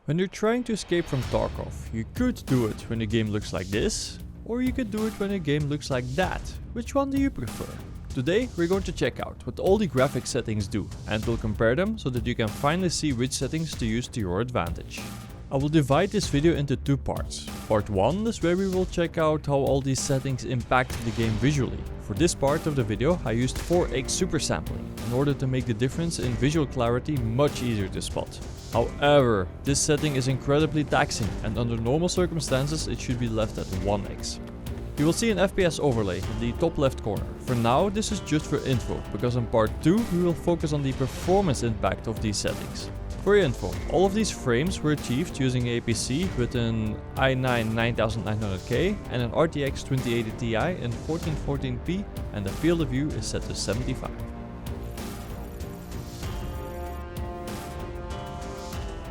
When you're trying to escape from Tarkov, you could do it when the game looks like this, or you could do it when the game looks like that. Which one do you prefer? Today we're going to check out what all the graphic settings do, and we'll compare them so that you can finally see which settings to use to your advantage. I will divide this video into two parts. Part 1 is where we will check out how all these settings impact the game visually. For this part of the video I used 4x super sampling in order to make the difference in visual clarity much easier to spot. However, this setting is incredibly taxing and under normal circumstances it should be left at 1x. You will see an FPS overlay in the top left corner. For now this is just for info, because in part 2 we will focus on the performance impact of these settings. For your info, all of these frames were achieved using a PC with an i9 9900K and an RTX 2080 Ti in 1440p, and the field of view is set to 75.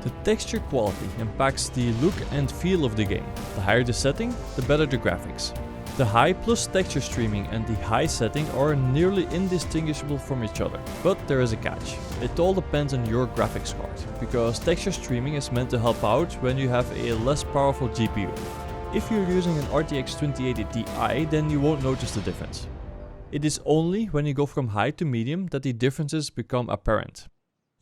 The texture quality impacts the look and feel of the game. The higher the setting, the better the graphics. The high plus texture streaming and the high setting are nearly indistinguishable from each other. But there is a catch. It all depends on your graphics card, because texture streaming is meant to help out when you have a less powerful GPU. If you're using an RTX 2080 Ti, then you won't notice the difference. It is only when you go from high to medium that the differences become apparent.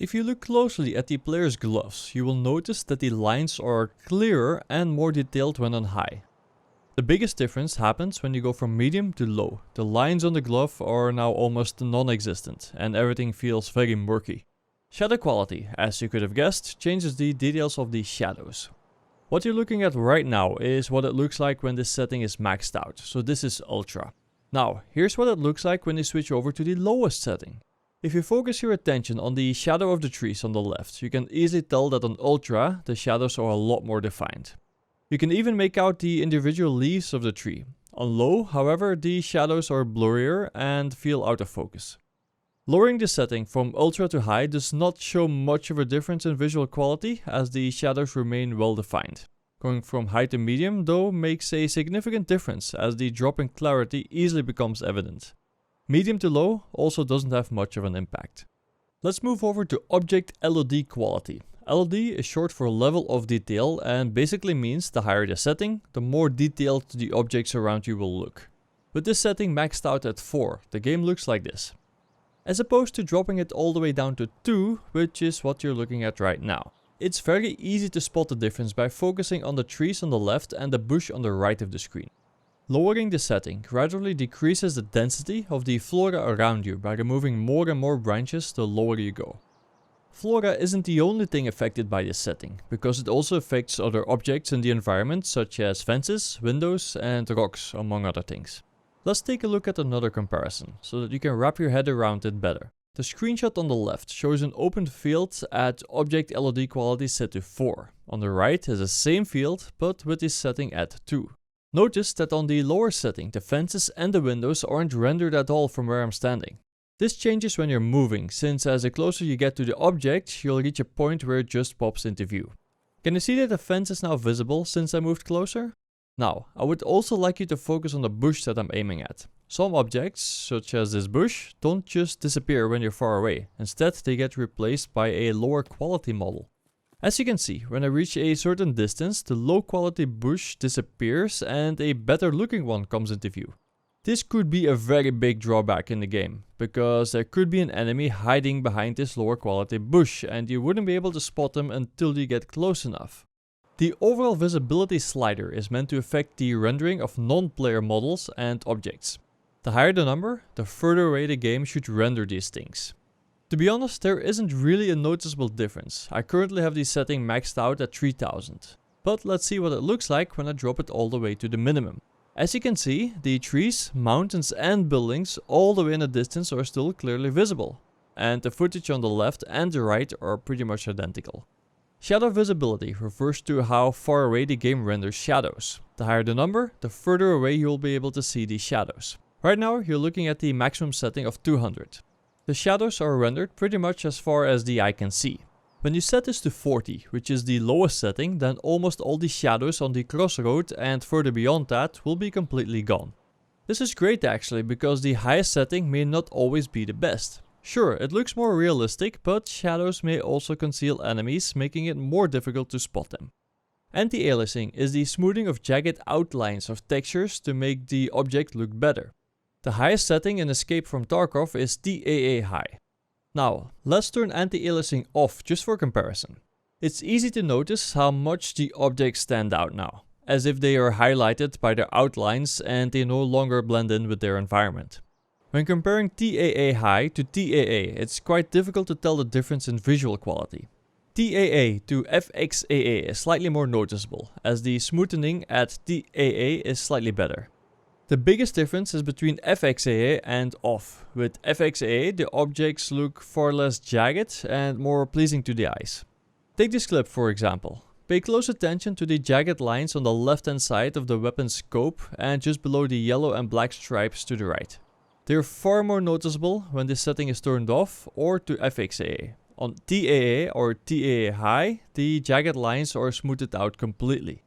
If you look closely at the player's gloves, you will notice that the lines are clearer and more detailed when on high. The biggest difference happens when you go from medium to low. The lines on the glove are now almost non-existent and everything feels very murky. Shadow quality, as you could have guessed, changes the details of the shadows. What you're looking at right now is what it looks like when this setting is maxed out, so this is Ultra. Now, here's what it looks like when you switch over to the lowest setting. If you focus your attention on the shadow of the trees on the left, you can easily tell that on Ultra the shadows are a lot more defined. You can even make out the individual leaves of the tree. On low, however, the shadows are blurrier and feel out of focus. Lowering the setting from ultra to high does not show much of a difference in visual quality, as the shadows remain well defined. Going from high to medium though makes a significant difference, as the drop in clarity easily becomes evident. Medium to low also doesn't have much of an impact. Let's move over to object LOD quality. LOD is short for level of detail and basically means the higher the setting, the more detailed the objects around you will look. With this setting maxed out at 4, the game looks like this. As opposed to dropping it all the way down to 2, which is what you're looking at right now. It's very easy to spot the difference by focusing on the trees on the left and the bush on the right of the screen. Lowering the setting gradually decreases the density of the flora around you by removing more and more branches the lower you go. Flora isn't the only thing affected by this setting, because it also affects other objects in the environment such as fences, windows and rocks, among other things. Let's take a look at another comparison, so that you can wrap your head around it better. The screenshot on the left shows an open field at object LOD quality set to 4. On the right is the same field, but with this setting at 2. Notice that on the lower setting, the fences and the windows aren't rendered at all from where I'm standing. This changes when you're moving, since as the closer you get to the object, you'll reach a point where it just pops into view. Can you see that the fence is now visible since I moved closer? Now, I would also like you to focus on the bush that I'm aiming at. Some objects, such as this bush, don't just disappear when you're far away. Instead, they get replaced by a lower quality model. As you can see, when I reach a certain distance, the low quality bush disappears and a better looking one comes into view. This could be a very big drawback in the game, because there could be an enemy hiding behind this lower quality bush and you wouldn't be able to spot them until you get close enough. The overall visibility slider is meant to affect the rendering of non-player models and objects. The higher the number, the further away the game should render these things. To be honest, there isn't really a noticeable difference. I currently have the setting maxed out at 3000. But let's see what it looks like when I drop it all the way to the minimum. As you can see, the trees, mountains and buildings all the way in the distance are still clearly visible. And the footage on the left and the right are pretty much identical. Shadow visibility refers to how far away the game renders shadows. The higher the number, the further away you'll be able to see these shadows. Right now you're looking at the maximum setting of 200. The shadows are rendered pretty much as far as the eye can see. When you set this to 40, which is the lowest setting, then almost all the shadows on the crossroad and further beyond that will be completely gone. This is great actually, because the highest setting may not always be the best. Sure, it looks more realistic, but shadows may also conceal enemies, making it more difficult to spot them. Anti-aliasing is the smoothing of jagged outlines of textures to make the object look better. The highest setting in Escape from Tarkov is TAA High. Now, let's turn anti-aliasing off just for comparison. It's easy to notice how much the objects stand out now, as if they are highlighted by their outlines and they no longer blend in with their environment. When comparing TAA High to TAA, it's quite difficult to tell the difference in visual quality. TAA to FXAA is slightly more noticeable, as the smoothing at TAA is slightly better. The biggest difference is between FXAA and off. With FXAA, the objects look far less jagged and more pleasing to the eyes. Take this clip for example. Pay close attention to the jagged lines on the left hand side of the weapon's scope and just below the yellow and black stripes to the right. They are far more noticeable when this setting is turned off or to FXAA. On TAA or TAA High, the jagged lines are smoothed out completely.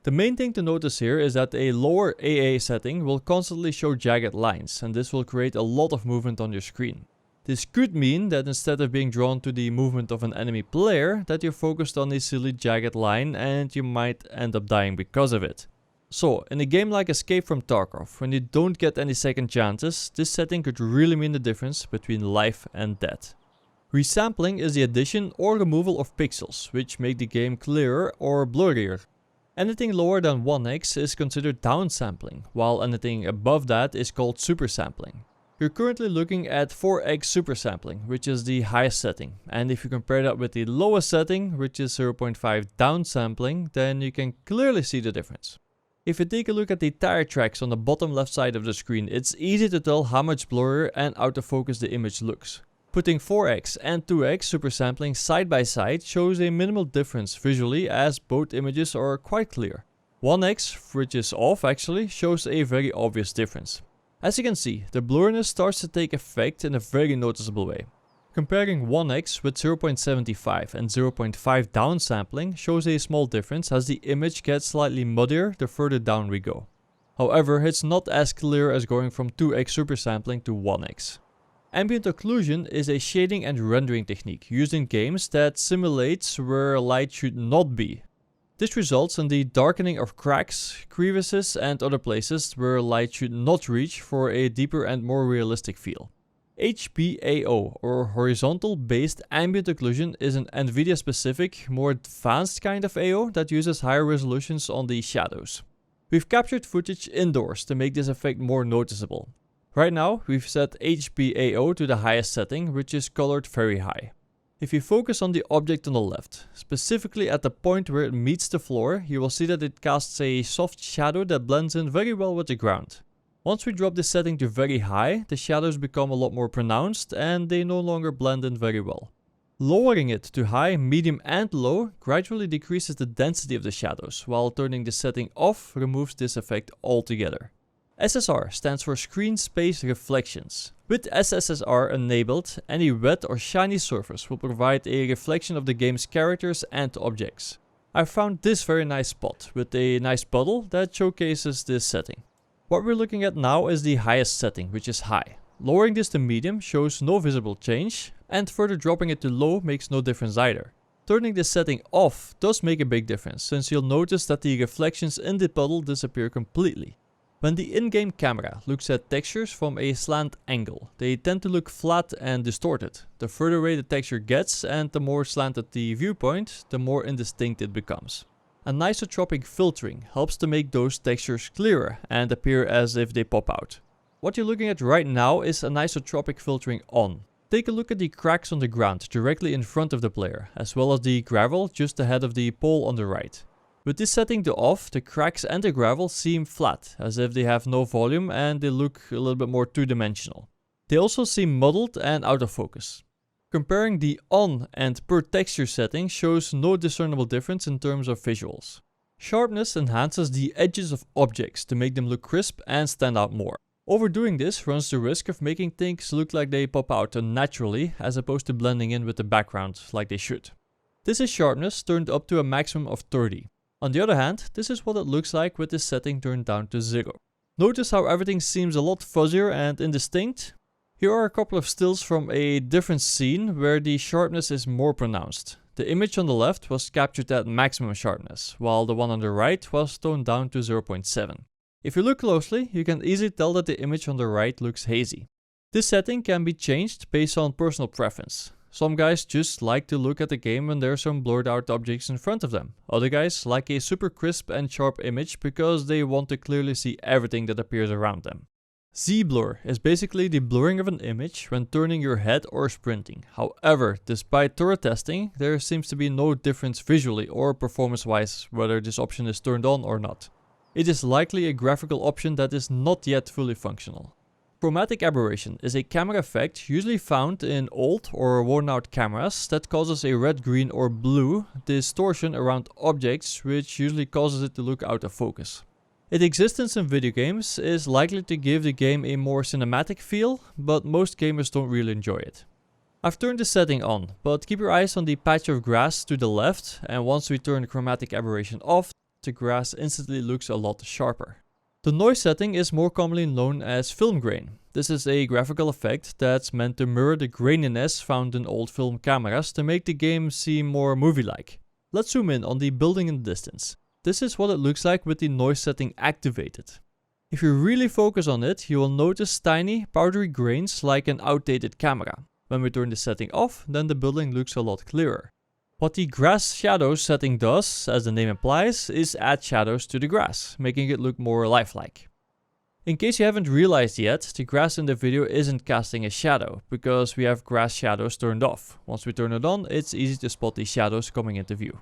The main thing to notice here is that a lower AA setting will constantly show jagged lines, and this will create a lot of movement on your screen. This could mean that instead of being drawn to the movement of an enemy player, that you're focused on a silly jagged line and you might end up dying because of it. So, in a game like Escape from Tarkov, when you don't get any second chances, this setting could really mean the difference between life and death. Resampling is the addition or removal of pixels, which make the game clearer or blurrier. Anything lower than 1x is considered downsampling, while anything above that is called supersampling. You're currently looking at 4x supersampling, which is the highest setting, and if you compare that with the lowest setting, which is 0.5 downsampling, then you can clearly see the difference. If you take a look at the tire tracks on the bottom left side of the screen, it's easy to tell how much blurrier and out of focus the image looks. Putting 4x and 2x supersampling side by side shows a minimal difference visually, as both images are quite clear. 1x, which is off actually, shows a very obvious difference. As you can see, the blurriness starts to take effect in a very noticeable way. Comparing 1x with 0.75 and 0.5 downsampling shows a small difference, as the image gets slightly muddier the further down we go. However, it's not as clear as going from 2x supersampling to 1x. Ambient occlusion is a shading and rendering technique used in games that simulates where light should not be. This results in the darkening of cracks, crevices and other places where light should not reach for a deeper and more realistic feel. HBAO, or Horizontal Based Ambient Occlusion, is an NVIDIA specific, more advanced kind of AO that uses higher resolutions on the shadows. We've captured footage indoors to make this effect more noticeable. Right now, we've set HBAO to the highest setting, which is colored very high. If you focus on the object on the left, specifically at the point where it meets the floor, you will see that it casts a soft shadow that blends in very well with the ground. Once we drop this setting to very high, the shadows become a lot more pronounced and they no longer blend in very well. Lowering it to high, medium and low gradually decreases the density of the shadows, while turning the setting off removes this effect altogether. SSR stands for Screen Space Reflections. With SSR enabled, any wet or shiny surface will provide a reflection of the game's characters and objects. I found this very nice spot with a nice puddle that showcases this setting. What we're looking at now is the highest setting, which is high. Lowering this to medium shows no visible change, and further dropping it to low makes no difference either. Turning this setting off does make a big difference, since you'll notice that the reflections in the puddle disappear completely. When the in-game camera looks at textures from a slant angle, they tend to look flat and distorted. The further away the texture gets and the more slanted the viewpoint, the more indistinct it becomes. Anisotropic filtering helps to make those textures clearer and appear as if they pop out. What you're looking at right now is anisotropic filtering on. Take a look at the cracks on the ground directly in front of the player, as well as the gravel just ahead of the pole on the right. With this setting to off, the cracks and the gravel seem flat, as if they have no volume and they look a little bit more two-dimensional. They also seem muddled and out of focus. Comparing the on and per texture setting shows no discernible difference in terms of visuals. Sharpness enhances the edges of objects to make them look crisp and stand out more. Overdoing this runs the risk of making things look like they pop out unnaturally, as opposed to blending in with the background like they should. This is sharpness turned up to a maximum of 30. On the other hand, this is what it looks like with this setting turned down to 0. Notice how everything seems a lot fuzzier and indistinct? Here are a couple of stills from a different scene where the sharpness is more pronounced. The image on the left was captured at maximum sharpness, while the one on the right was toned down to 0.7. If you look closely, you can easily tell that the image on the right looks hazy. This setting can be changed based on personal preference. Some guys just like to look at the game when there are some blurred out objects in front of them. Other guys like a super crisp and sharp image because they want to clearly see everything that appears around them. Z-blur is basically the blurring of an image when turning your head or sprinting. However, despite thorough testing, there seems to be no difference visually or performance-wise whether this option is turned on or not. It is likely a graphical option that is not yet fully functional. Chromatic aberration is a camera effect usually found in old or worn out cameras that causes a red, green or blue distortion around objects, which usually causes it to look out of focus. Its existence in video games is likely to give the game a more cinematic feel, but most gamers don't really enjoy it. I've turned the setting on, but keep your eyes on the patch of grass to the left, and once we turn the chromatic aberration off, the grass instantly looks a lot sharper. The noise setting is more commonly known as film grain. This is a graphical effect that's meant to mirror the graininess found in old film cameras to make the game seem more movie-like. Let's zoom in on the building in the distance. This is what it looks like with the noise setting activated. If you really focus on it, you will notice tiny, powdery grains like an outdated camera. When we turn the setting off, then the building looks a lot clearer. What the grass shadows setting does, as the name implies, is add shadows to the grass, making it look more lifelike. In case you haven't realized yet, the grass in the video isn't casting a shadow, because we have grass shadows turned off. Once we turn it on, it's easy to spot the shadows coming into view.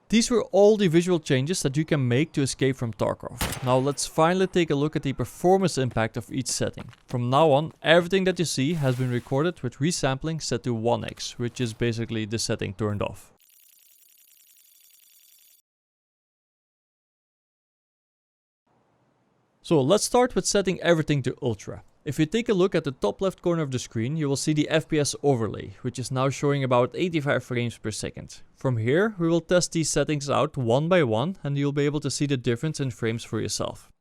These were all the visual changes that you can make to escape from Tarkov. Now let's finally take a look at the performance impact of each setting. From now on, everything that you see has been recorded with resampling set to 1x, which is basically the setting turned off. So let's start with setting everything to ultra. If you take a look at the top left corner of the screen, you will see the FPS overlay, which is now showing about 85 frames per second. From here, we will test these settings out one by one, and you'll be able to see the difference in frames for yourself.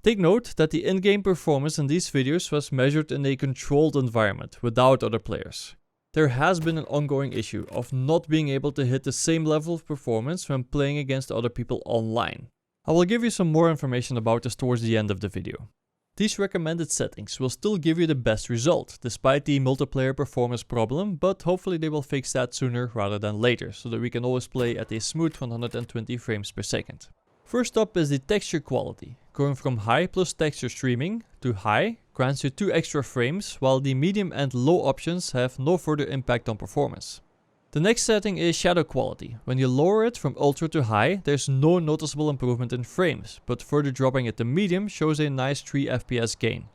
Take note that the in-game performance in these videos was measured in a controlled environment, without other players. There has been an ongoing issue of not being able to hit the same level of performance when playing against other people online. I will give you some more information about this towards the end of the video. These recommended settings will still give you the best result, despite the multiplayer performance problem, but hopefully they will fix that sooner rather than later, so that we can always play at a smooth 120 frames per second. First up is the texture quality. Going from high plus texture streaming to high grants you 2 extra frames, while the medium and low options have no further impact on performance. The next setting is shadow quality. When you lower it from ultra to high, there's no noticeable improvement in frames, but further dropping it to medium shows a nice 3 FPS gain.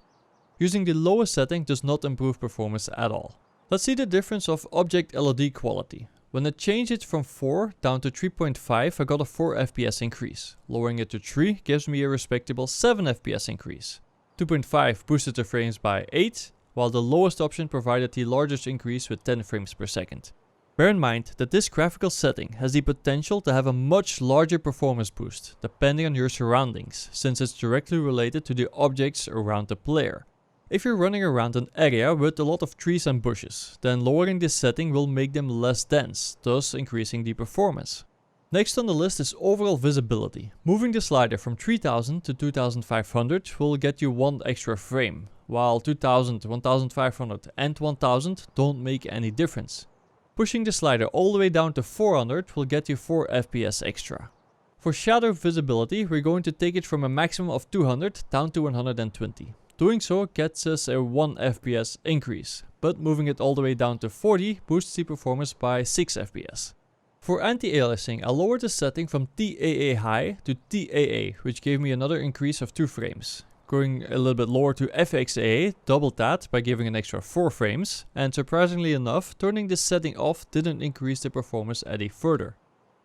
Using the lowest setting does not improve performance at all. Let's see the difference of object LOD quality. When I changed it from 4 down to 3.5, I got a 4 FPS increase. Lowering it to 3 gives me a respectable 7 FPS increase. 2.5 boosted the frames by 8, while the lowest option provided the largest increase with 10 frames per second. Bear in mind that this graphical setting has the potential to have a much larger performance boost, depending on your surroundings, since it's directly related to the objects around the player. If you're running around an area with a lot of trees and bushes, then lowering this setting will make them less dense, thus increasing the performance. Next on the list is overall visibility. Moving the slider from 3000 to 2500 will get you 1 extra frame, while 2000, 1500 and 1000 don't make any difference. Pushing the slider all the way down to 400 will get you 4 FPS extra. For shadow visibility, we're going to take it from a maximum of 200 down to 120. Doing so gets us a 1 FPS increase, but moving it all the way down to 40 boosts the performance by 6 FPS. For anti-aliasing, I lowered the setting from TAA high to TAA, which gave me another increase of 2 frames. Going a little bit lower to FXAA doubled that by giving an extra 4 frames, and surprisingly enough, turning this setting off didn't increase the performance any further.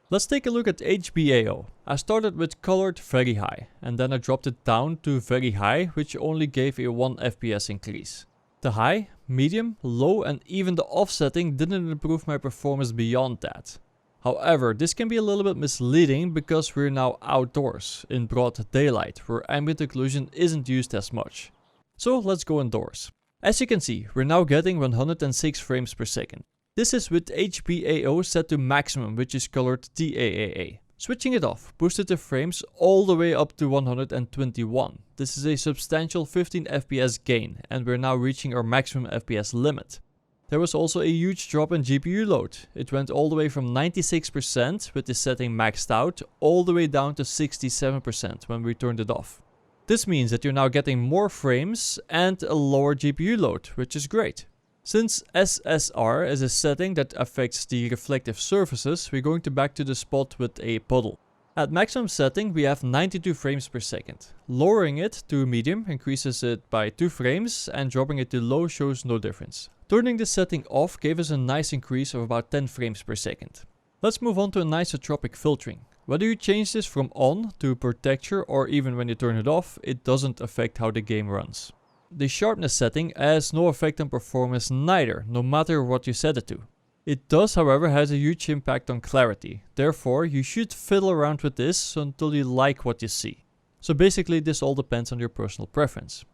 Let's take a look at HBAO. I started with colored very high, and then I dropped it down to very high, which only gave a 1 FPS increase. The high, medium, low and even the off setting didn't improve my performance beyond that. However, this can be a little bit misleading because we're now outdoors, in broad daylight, where ambient occlusion isn't used as much. So let's go indoors. As you can see, we're now getting 106 frames per second. This is with HBAO set to maximum, which is colored TAAA. Switching it off boosted the frames all the way up to 121. This is a substantial 15 FPS gain, and we're now reaching our maximum FPS limit. There was also a huge drop in GPU load. It went all the way from 96% with this setting maxed out, all the way down to 67% when we turned it off. This means that you're now getting more frames and a lower GPU load, which is great. Since SSR is a setting that affects the reflective surfaces, we're going back to the spot with a puddle. At maximum setting we have 92 frames per second. Lowering it to medium increases it by 2 frames and dropping it to low shows no difference. Turning this setting off gave us a nice increase of about 10 frames per second. Let's move on to anisotropic filtering. Whether you change this from on to per texture or even when you turn it off, it doesn't affect how the game runs. The sharpness setting has no effect on performance neither, no matter what you set it to. It does, however, has a huge impact on clarity. Therefore, you should fiddle around with this until you like what you see. So basically this all depends on your personal preference.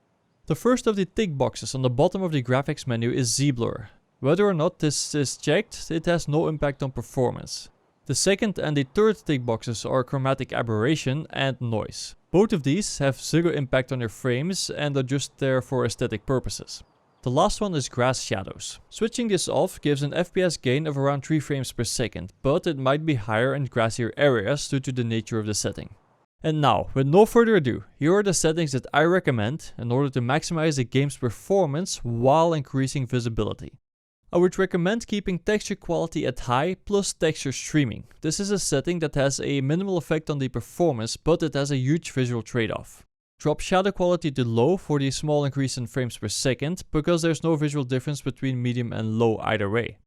The first of the tick boxes on the bottom of the graphics menu is Z-blur. Whether or not this is checked, it has no impact on performance. The second and the third tick boxes are chromatic aberration and noise. Both of these have zero impact on your frames and are just there for aesthetic purposes. The last one is grass shadows. Switching this off gives an FPS gain of around 3 frames per second, but it might be higher in grassier areas due to the nature of the setting. And now, with no further ado, here are the settings that I recommend in order to maximize the game's performance while increasing visibility. I would recommend keeping texture quality at high plus texture streaming. This is a setting that has a minimal effect on the performance, but it has a huge visual trade-off. Drop shadow quality to low for the small increase in frames per second, because there's no visual difference between medium and low either way.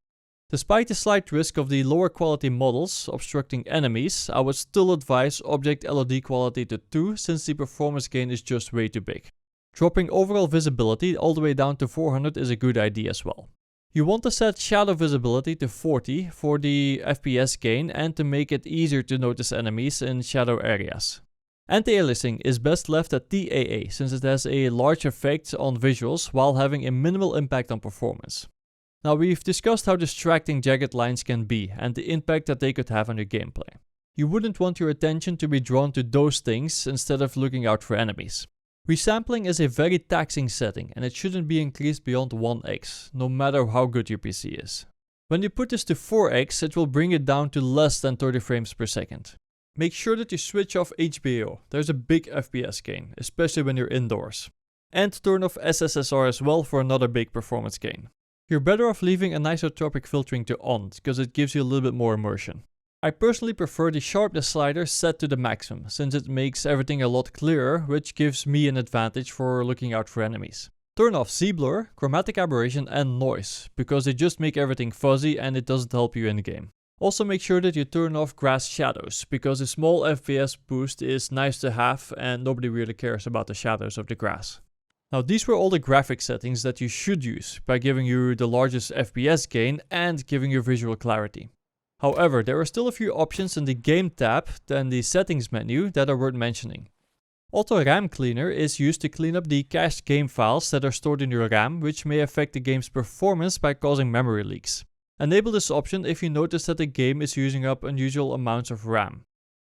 Despite the slight risk of the lower quality models obstructing enemies, I would still advise object LOD quality to 2 since the performance gain is just way too big. Dropping overall visibility all the way down to 400 is a good idea as well. You want to set shadow visibility to 40 for the FPS gain and to make it easier to notice enemies in shadow areas. Anti-aliasing is best left at TAA since it has a large effect on visuals while having a minimal impact on performance. Now we've discussed how distracting jagged lines can be and the impact that they could have on your gameplay. You wouldn't want your attention to be drawn to those things instead of looking out for enemies. Resampling is a very taxing setting and it shouldn't be increased beyond 1x, no matter how good your PC is. When you put this to 4x, it will bring it down to less than 30 frames per second. Make sure that you switch off HBAO, there's a big FPS gain, especially when you're indoors. And turn off SSR as well for another big performance gain. You're better off leaving anisotropic filtering to on, because it gives you a little bit more immersion. I personally prefer the sharpness slider set to the maximum, since it makes everything a lot clearer, which gives me an advantage for looking out for enemies. Turn off Z-blur, chromatic aberration and noise, because they just make everything fuzzy and it doesn't help you in the game. Also make sure that you turn off grass shadows, because a small FPS boost is nice to have and nobody really cares about the shadows of the grass. Now these were all the graphic settings that you should use by giving you the largest FPS gain and giving you visual clarity. However, there are still a few options in the Game tab and the Settings menu that are worth mentioning. Auto RAM Cleaner is used to clean up the cached game files that are stored in your RAM, which may affect the game's performance by causing memory leaks. Enable this option if you notice that the game is using up unusual amounts of RAM.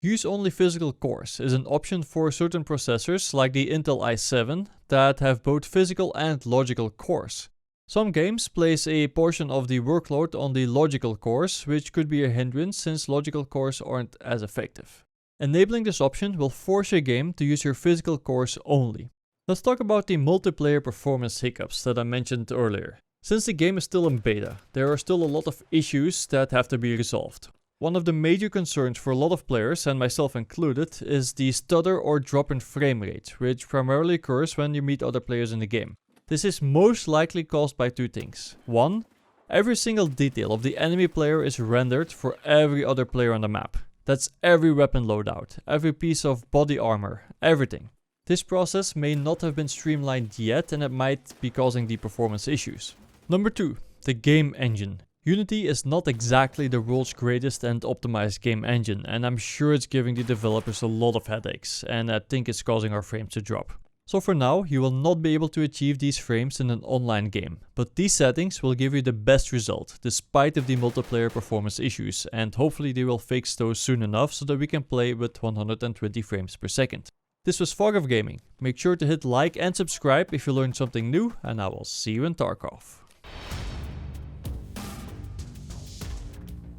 Use only physical cores is an option for certain processors like the Intel i7 that have both physical and logical cores. Some games place a portion of the workload on the logical cores, which could be a hindrance since logical cores aren't as effective. Enabling this option will force your game to use your physical cores only. Let's talk about the multiplayer performance hiccups that I mentioned earlier. Since the game is still in beta, there are still a lot of issues that have to be resolved. One of the major concerns for a lot of players, and myself included, is the stutter or drop in frame rate, which primarily occurs when you meet other players in the game. This is most likely caused by two things. One, every single detail of the enemy player is rendered for every other player on the map. That's every weapon loadout, every piece of body armor, everything. This process may not have been streamlined yet and it might be causing the performance issues. Number 2, the game engine. Unity is not exactly the world's greatest and optimized game engine, and I'm sure it's giving the developers a lot of headaches, and I think it's causing our frames to drop. So for now, you will not be able to achieve these frames in an online game, but these settings will give you the best result, despite of the multiplayer performance issues, and hopefully they will fix those soon enough so that we can play with 120 frames per second. This was Fog of Gaming. Make sure to hit like and subscribe if you learned something new, and I will see you in Tarkov.